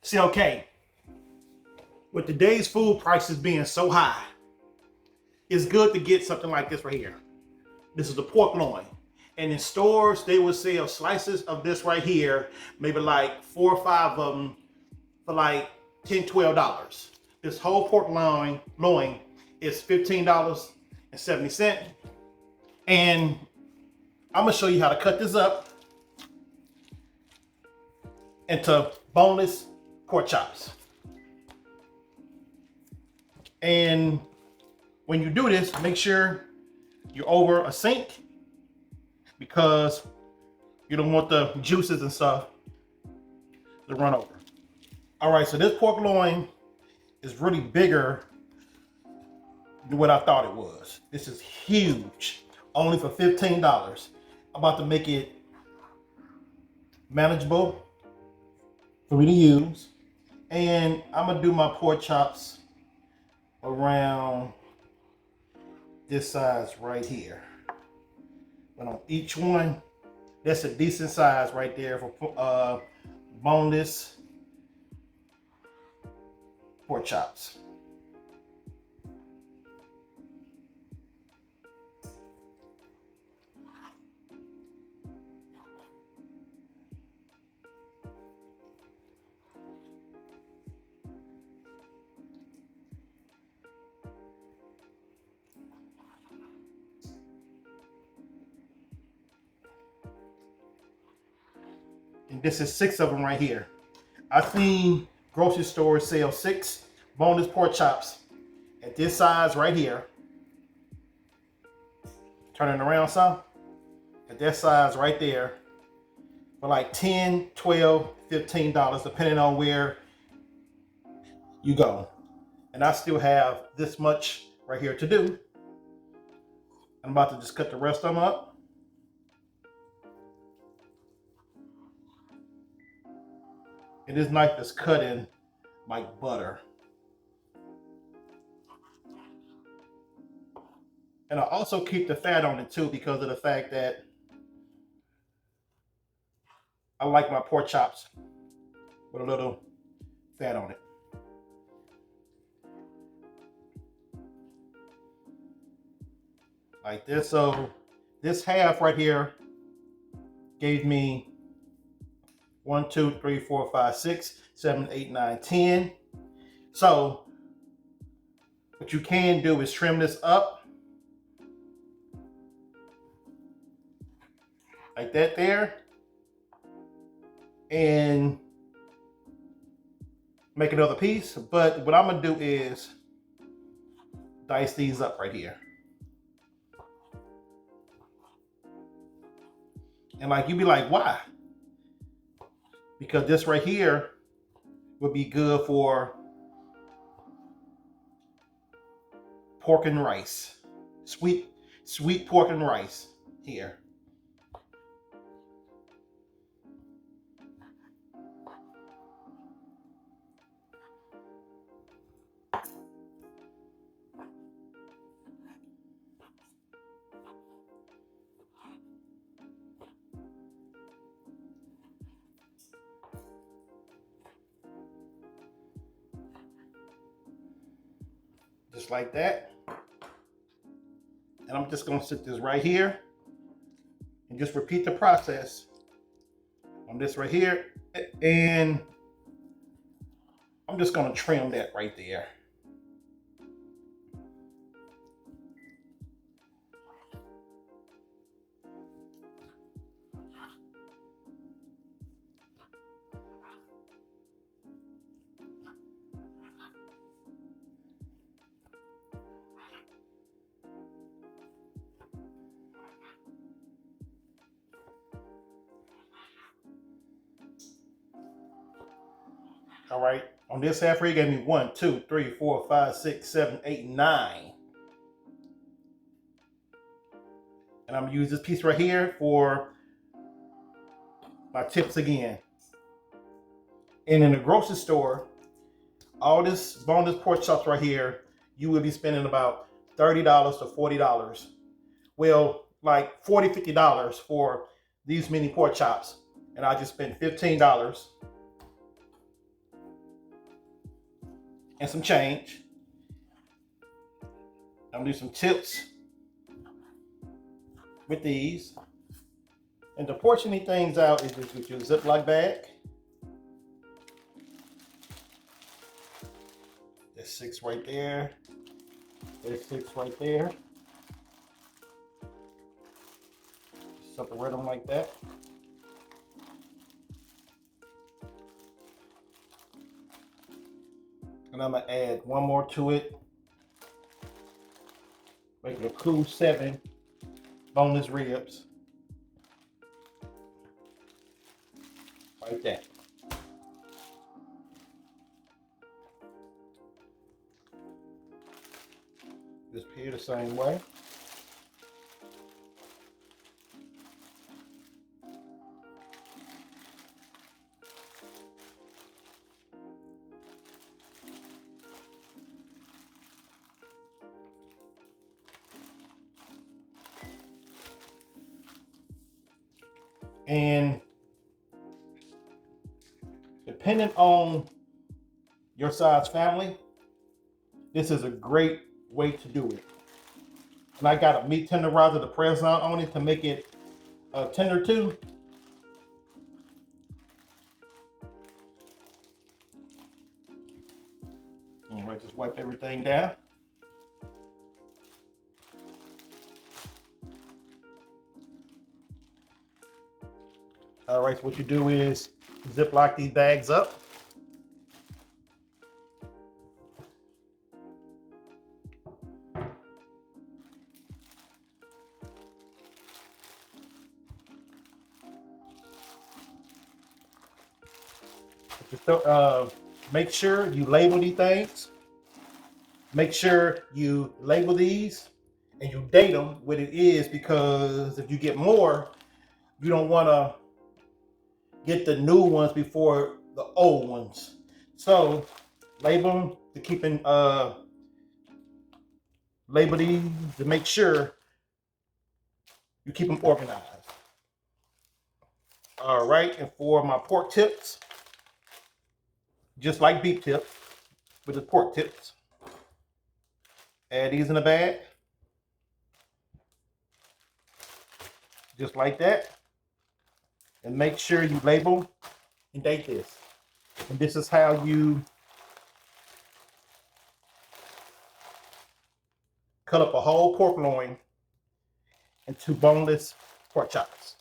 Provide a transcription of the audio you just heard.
See, okay, with today's food prices being so high, it's good to get something like this right here. This is the pork loin. And in stores, they will sell slices of this right here, maybe like 4 or 5 of them for like $10, $12. This whole pork loin is $15.70. And I'm gonna show you how to cut this up into boneless pork chops. And when you do this, make sure you're over a sink because you don't want the juices and stuff to run over. All right, so this pork loin is really bigger than what I thought it was. This is huge, only for $15. I'm about to make it manageable for me to use. And I'm gonna do my pork chops around this size right here. But on each one, that's a decent size right there for boneless pork chops. And this is 6 of them right here. I've seen grocery stores sell 6 boneless pork chops at this size right here. Turn it around some. At that size right there for like $10, $12, $15, depending on where you go. And I still have this much right here to do. I'm about to just cut the rest of them up. And this knife is cutting like butter. And I also keep the fat on it too because of the fact that I like my pork chops with a little fat on it. Like this. So this half right here gave me 1, 2, 3, 4, 5, 6, 7, 8, 9, 10. So what you can do is trim this up like that there and make another piece. But what I'm gonna do is dice these up right here. And like, you be like, why? Because this right here would be good for pork and rice. Sweet pork and rice here. Just like that. And I'm just gonna sit this right here and just repeat the process on this right here. And I'm just gonna trim that right there. All right, on this half here, you gave me 1, 2, 3, 4, 5, 6, 7, 8, 9. And I'm gonna use this piece right here for my tips again. And in the grocery store, all this boneless pork chops right here, you will be spending about $30 to $40. Well, like $40, $50 for these mini pork chops. And I just spent $15. and some change. I'm gonna do some tips with these. And to portion these things out is just with your Ziploc bag. There's 6 right there. There's 6 right there. Separate them like that. And I'm gonna add one more to it. Make it a cool 7 boneless ribs. Like that. This here the same way. And depending on your size family, this is a great way to do it. And I got a meat tenderizer to press on it to make it tender too. All right, just wipe everything down. All right, so what you do is Ziploc these bags up. Make sure you label these things. Make sure you label these and you date them what it is, because if you get more, you don't want to get the new ones before the old ones. So label them to keep in label these to make sure you keep them organized. All right, and for my pork tips, just like beef tips, with the pork tips, add these in the bag, just like that, and make sure you label and date this. And this is how you cut up a whole pork loin into boneless pork chops.